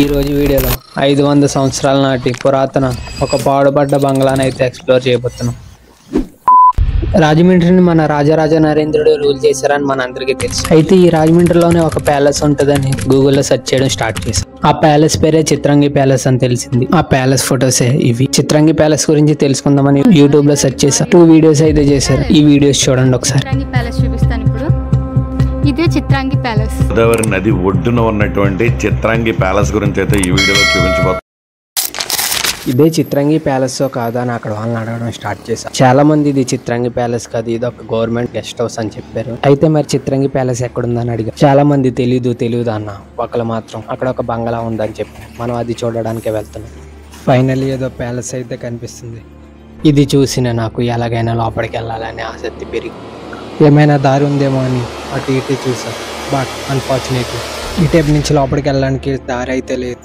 ఈ రోజు వీడియోలో 500 సంవత్సరాల నాటి పురాతన ఒక పాడుబడ్డ బంగ్లాను అయితే ఎక్స్ప్లోర్ చేయబోతున్నాం. రాజమండ్రిని మన రాజరాజ నరేంద్రుడు రూల్ చేశారని మన అందరికీ తెలుసు. అయితే ఈ రాజమండ్రిలోనే ఒక ప్యాలెస్ ఉంటుందని గూగుల్లో సెర్చ్ చేయడం స్టార్ట్ చేశాం. ఆ ప్యాలెస్ పేరే చిత్రంగి ప్యాలెస్ అని తెలిసింది. ఆ ప్యాలెస్ ఫొటోసే ఇవి. చిత్రంగి ప్యాలెస్ గురించి తెలుసుకుందామని యూట్యూబ్ లో సెర్చ్ చేశాం. 2 వీడియోస్ అయితే చేశారు. ఈ వీడియోస్ చూడండి ఒకసారి. ఇదే చిత్రాంగి ప్యాలెస్. గోదావరి నది ఒడ్డున ఉన్నటువంటి చిత్రాంగి ప్యాలెస్ గురించి అయితే ఈ వీడియోలో చూపించబోతున్నాం. ఇదే చిత్రంగి ప్యాలెస్ కాదా అని అక్కడ వాళ్ళని అడగడం స్టార్ట్ చేశారు. చాలా మంది ఇది చిత్రంగి ప్యాలెస్ కాదు, ఇది ఒక గవర్నమెంట్ గెస్ట్ హౌస్ అని చెప్పారు. అయితే మరి చిత్రంగి ప్యాలెస్ ఎక్కడుందని అడిగారు. చాలా మంది తెలియదు అన్న, ఒకళ్ళు మాత్రం అక్కడ ఒక బంగ్లా ఉందని చెప్పారు. మనం అది చూడడానికే వెళ్తున్నాం. ఫైనల్లీ ఏదో ప్యాలెస్ అయితే కనిపిస్తుంది. ఇది చూసిన నాకు ఎలాగైనా లోపలికి వెళ్ళాలని ఆసక్తి పెరిగి ఏమైనా దారి ఉందేమో అని అటు ఇటు చూసాం. బట్ అన్ఫార్చునేట్లీ ఈ టైప్ నుంచి లోపలికి వెళ్ళడానికి దారి అయితే లేదు.